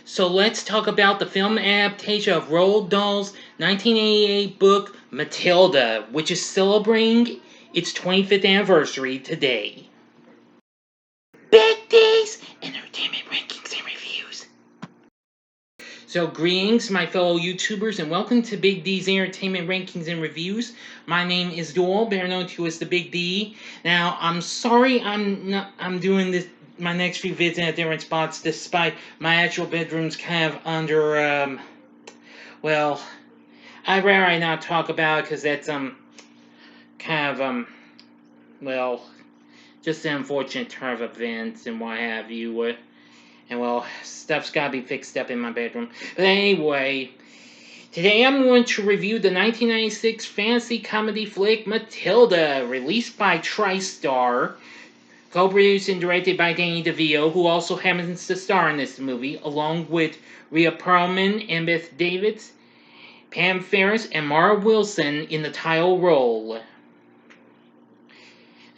So let's talk about the film adaptation of Roald Dahl's 1988 book Matilda, which is celebrating its 25th anniversary today. Big D's Entertainment Rankings and Reviews. So greetings, my fellow YouTubers, and welcome to Big D's Entertainment Rankings and Reviews. My name is Doyle, better known to as the Big D. Now, I'm sorry I'm doing this my next few vids in at different spots, despite my actual bedroom's kind of under well, I'd rather not talk about it because that's kind of well, just an unfortunate turn of events and what have you. And well, stuff's gotta be fixed up in my bedroom. But anyway, today I'm going to review the 1996 fantasy comedy flick Matilda, released by TriStar, co-produced and directed by Danny DeVito, who also happens to star in this movie, along with Rhea Perlman, Embeth, Davidtz, Pam Ferris, and Mara Wilson in the title role.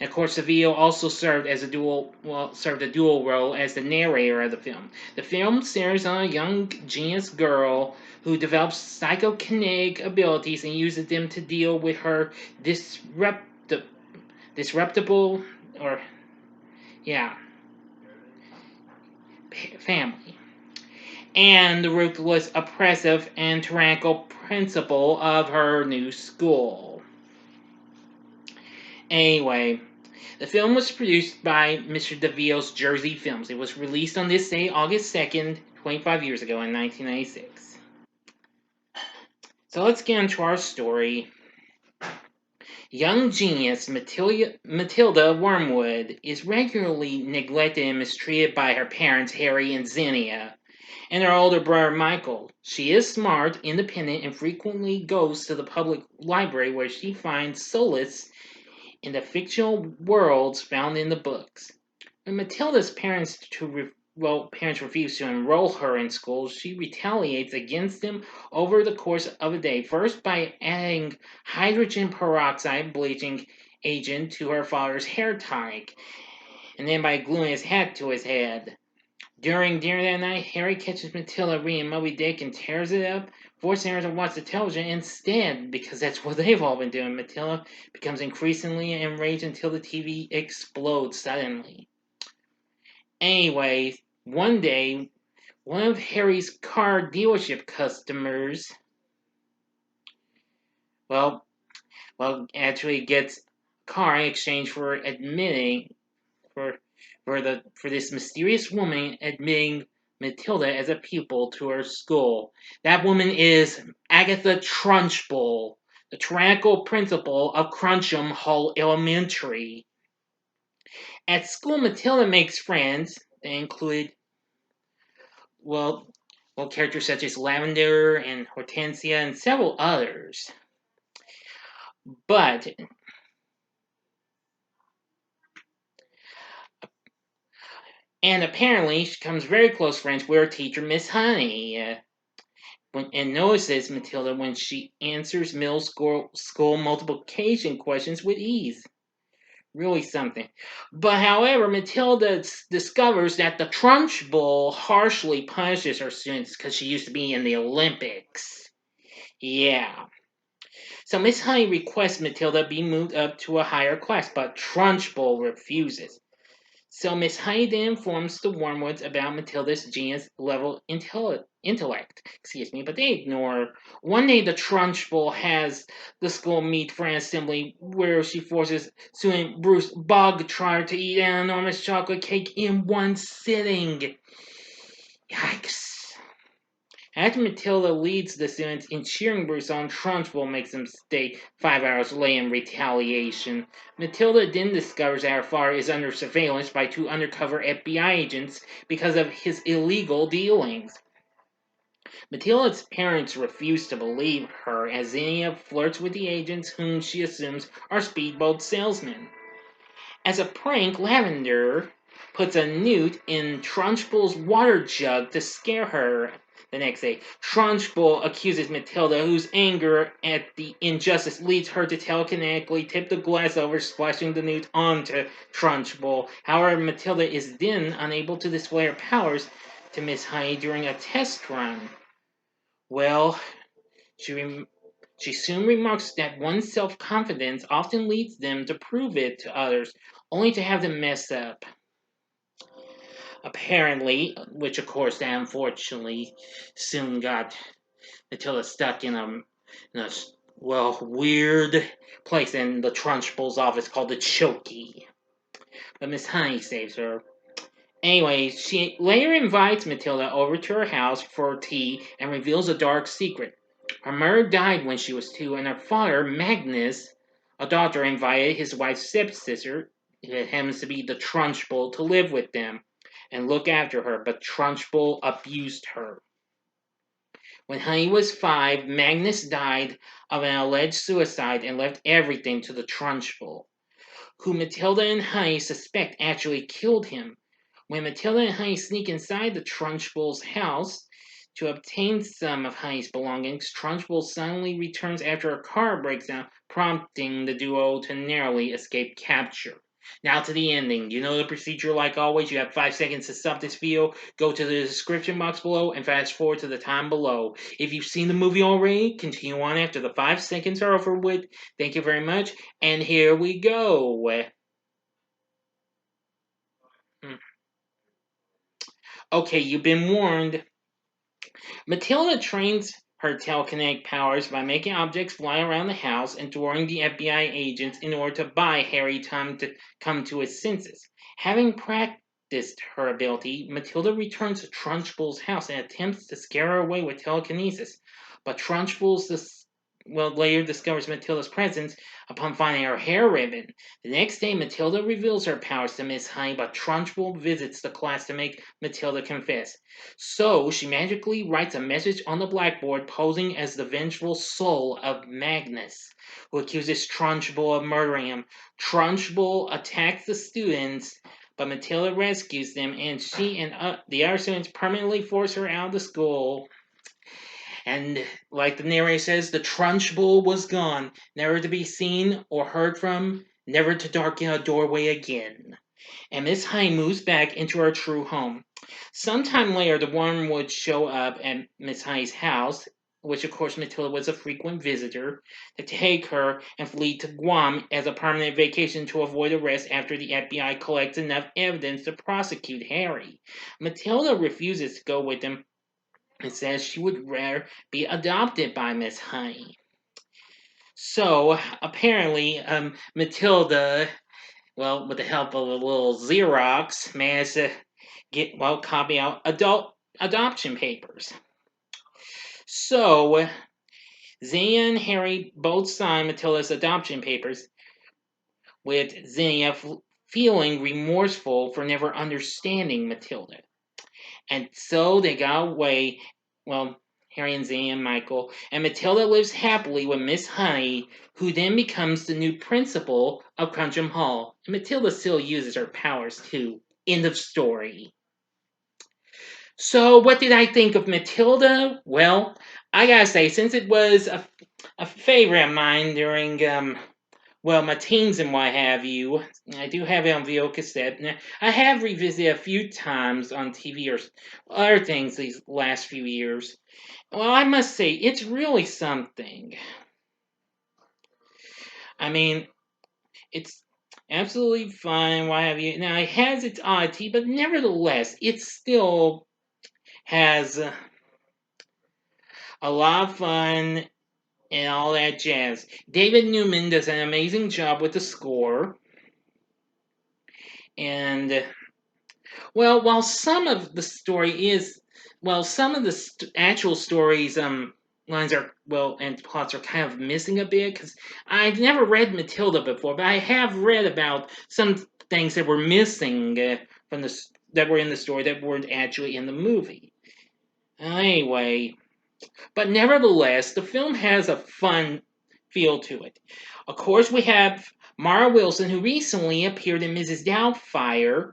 And of course, DeVito also served a dual role as the narrator of the film. The film centers on a young genius girl who develops psychokinetic abilities and uses them to deal with her family, and the ruthless, oppressive, and tyrannical principal of her new school. Anyway, the film was produced by Mr. DeVito's Jersey Films. It was released on this day, August 2nd, 25 years ago in 1996. So let's get into our story. Young genius Matilda Wormwood is regularly neglected and mistreated by her parents Harry and Zinnia, and her older brother Michael. She is smart, independent, and frequently goes to the public library where she finds solace in the fictional worlds found in the books. When Matilda's parents refuse to enroll her in school, she retaliates against them over the course of a day. First by adding hydrogen peroxide bleaching agent to her father's hair tonic, and then by gluing his hat to his head. During dinner that night, Harry catches Matilda reading Moby Dick and tears it up, forcing her to watch the television instead, because that's what they've all been doing. Matilda becomes increasingly enraged until the TV explodes suddenly. Anyway, one day, one of Harry's car dealership customers, actually gets a car in exchange for this mysterious woman admitting Matilda as a pupil to her school. That woman is Agatha Trunchbull, the tyrannical principal of Cruncham Hall Elementary. At school, Matilda makes friends. They include, characters such as Lavender and Hortensia and several others. And apparently, she becomes very close friends with her teacher, Miss Honey, and notices Matilda when she answers middle school multiplication questions with ease. Really something. But however, Matilda discovers that the Trunchbull harshly punishes her students because she used to be in the Olympics. Yeah. So Miss Honey requests Matilda be moved up to a higher class, but Trunchbull refuses. So Miss Honey then informs the Wormwoods about Matilda's genius-level intellect, but they ignore her. One day, the Trunchbull has the school meet for an assembly where she forces student Bruce Bogtrotter to eat an enormous chocolate cake in one sitting. Yikes. After Matilda leads the students in cheering Bruce on, Trunchbull makes them stay 5 hours late in retaliation. Matilda then discovers that her father is under surveillance by 2 undercover FBI agents because of his illegal dealings. Matilda's parents refuse to believe her as Zinnia flirts with the agents whom she assumes are speedboat salesmen. As a prank, Lavender puts a newt in Trunchbull's water jug to scare her. The next day, Trunchbull accuses Matilda, whose anger at the injustice leads her to telekinetically tip the glass over, splashing the newt onto Trunchbull. However, Matilda is then unable to display her powers to Miss Honey during a test run. Well, she soon remarks that one's self-confidence often leads them to prove it to others, only to have them mess up. Apparently, which of course, unfortunately, soon got Matilda stuck in a weird place in the Trunchbull's office called the Chokey. But Miss Honey saves her. Anyway, she later invites Matilda over to her house for tea and reveals a dark secret. Her mother died when she was 2, and her father, Magnus, a doctor, invited his wife's stepsister, who happens to be the Trunchbull, to live with them and look after her, but Trunchbull abused her. When Honey was 5, Magnus died of an alleged suicide and left everything to the Trunchbull, who Matilda and Honey suspect actually killed him. When Matilda and Honey sneak inside the Trunchbull's house to obtain some of Honey's belongings, Trunchbull suddenly returns after a car breaks down, prompting the duo to narrowly escape capture. Now to the ending. You know the procedure like always. You have 5 seconds to stop this video. Go to the description box below and fast forward to the time below. If you've seen the movie already, continue on after the 5 seconds are over with. Thank you very much. And here we go. Okay, you've been warned. Matilda trains her telekinetic powers by making objects fly around the house and throwing the FBI agents in order to buy Harry time to come to his senses. Having practiced her ability, Matilda returns to Trunchbull's house and attempts to scare her away with telekinesis. But later discovers Matilda's presence upon finding her hair ribbon. The next day, Matilda reveals her powers to Miss Honey, but Trunchbull visits the class to make Matilda confess. So, she magically writes a message on the blackboard posing as the vengeful soul of Magnus, who accuses Trunchbull of murdering him. Trunchbull attacks the students, but Matilda rescues them, and she and the other students permanently force her out of the school. And like the narrator says, the Trunchbull was gone, never to be seen or heard from, never to darken a doorway again. And Miss Honey moves back into her true home. Sometime later, the worm would show up at Miss Honey's house, which of course Matilda was a frequent visitor, to take her and flee to Guam as a permanent vacation to avoid arrest after the FBI collects enough evidence to prosecute Harry. Matilda refuses to go with them and says she would rather be adopted by Miss Honey. So, apparently, Matilda, with the help of a little Xerox, managed to copy out adoption papers. So, Zinnia and Harry both signed Matilda's adoption papers, with Zinnia feeling remorseful for never understanding Matilda. And so they got away, Harry and Zinnia and Michael, and Matilda lives happily with Miss Honey, who then becomes the new principal of Cruncham Hall. And Matilda still uses her powers too. End of story. So, what did I think of Matilda? Well, I gotta say, since it was a favorite of mine during my teens and what have you, I do have it on VO cassette. Now, I have revisited a few times on TV or other things these last few years. Well, I must say, it's really something. I mean, it's absolutely fun, what have you. Now, it has its oddity, but nevertheless, it still has a lot of fun and all that jazz. David Newman does an amazing job with the score. And, while some of the story is, some of the actual stories, lines are, and plots are kind of missing a bit, because I've never read Matilda before, but I have read about some things that were missing that were in the story that weren't actually in the movie. Anyway, but nevertheless, the film has a fun feel to it. Of course, we have Mara Wilson, who recently appeared in Mrs. Doubtfire,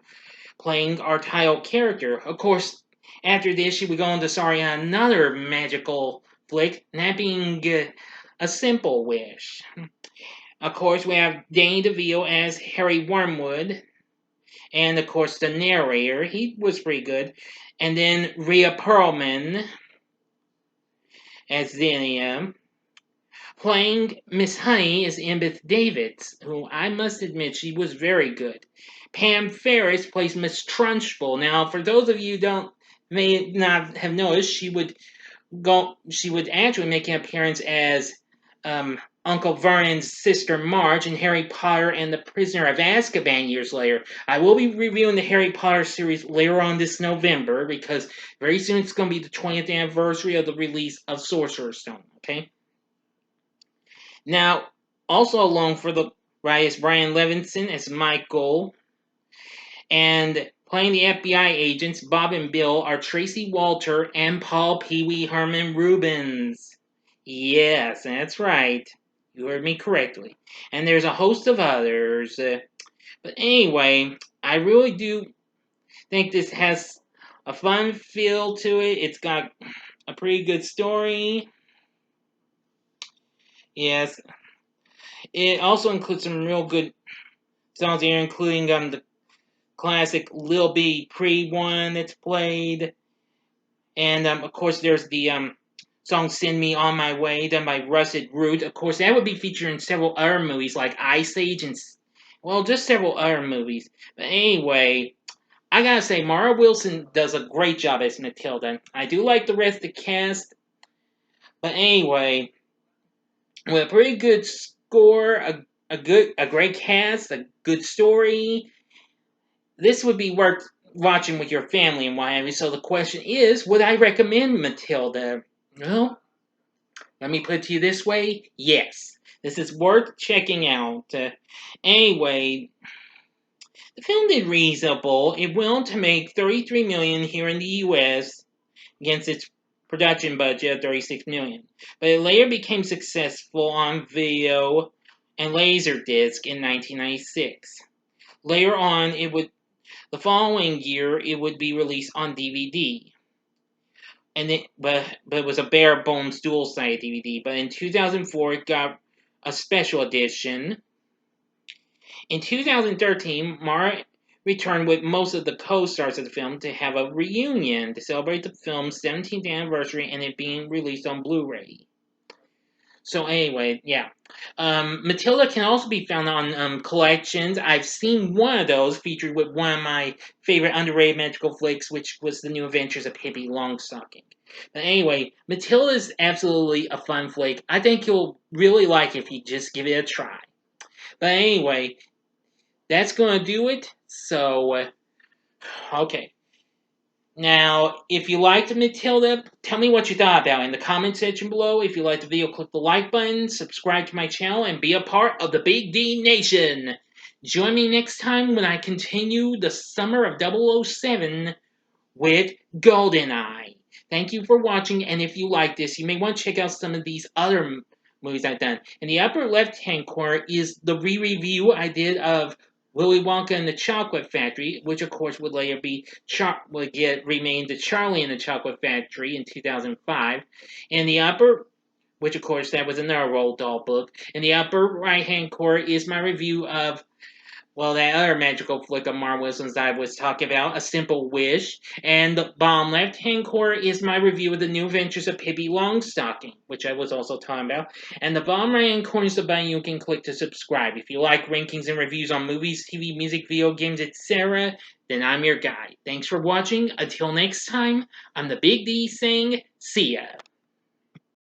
playing our title character. Of course, after this, she would go on to star in another magical flick, that being A Simple Wish. Of course, we have Danny DeVito as Harry Wormwood. And of course, the narrator, he was pretty good. And then Rhea Perlman as Zinnia. Playing Miss Honey is Embeth Davidtz, who I must admit she was very good. Pam Ferris plays Miss Trunchbull. Now, for those of you who don't may not have noticed, she would actually make an appearance as Uncle Vernon's sister Marge in Harry Potter and the Prisoner of Azkaban years later. I will be reviewing the Harry Potter series later on this November because very soon it's going to be the 20th anniversary of the release of Sorcerer's Stone, okay? Now, also along for the ride is Brian Levinson as Michael, and playing the FBI agents, Bob and Bill, are Tracy Walter and Paul Pee Wee Herman Rubens. Yes, that's right. You heard me correctly. And there's a host of others. But anyway, I really do think this has a fun feel to it. It's got a pretty good story. Yes. It also includes some real good songs here, including the classic Lil B Pre one that's played. And of course, there's the song Send Me On My Way, done by Rusted Root. Of course, that would be featured in several other movies like Ice Age and, well, just several other movies. But anyway, I gotta say, Mara Wilson does a great job as Matilda. I do like the rest of the cast. But anyway, with a pretty good score, a great cast, a good story, this would be worth watching with your family and what have you. So the question is, would I recommend Matilda? Well, let me put it to you this way: yes, this is worth checking out. Anyway, the film did reasonable. It went on to make $33 million here in the U.S. against its production budget of $36 million, but it later became successful on video and Laserdisc in 1996. Later on, the following year, it would be released on DVD. But it was a bare bones dual sided DVD. But in 2004, it got a special edition. In 2013, Mara returned with most of the co-stars of the film to have a reunion to celebrate the film's 17th anniversary and it being released on Blu-ray. So anyway, yeah. Matilda can also be found on collections. I've seen one of those featured with one of my favorite underrated magical flicks, which was The New Adventures of Pippi Longstocking. But anyway, Matilda is absolutely a fun flick. I think you'll really like it if you just give it a try. But anyway, that's going to do it. So, okay. Now, if you liked Matilda, tell me what you thought about it in the comment section below. If you liked the video, click the like button, subscribe to my channel, and be a part of the Big D Nation. Join me next time when I continue the summer of 007 with GoldenEye. Thank you for watching, and if you like this, you may want to check out some of these other movies I've done. In the upper left-hand corner is the re-review I did of Willy Wonka and the Chocolate Factory, which of course would later be renamed to Charlie and the Chocolate Factory in 2005. In the upper, which of course that was another Roald Dahl book. In the upper right-hand corner is my review of, well, that other magical flick of Mara Wilson's that I was talking about, A Simple Wish. And the bottom left-hand corner is my review of The New Adventures of Pippi Longstocking, which I was also talking about. And the bottom right-hand corner is the button you can click to subscribe. If you like rankings and reviews on movies, TV, music, video games, etc., then I'm your guy. Thanks for watching. Until next time, I'm the Big D saying, see ya.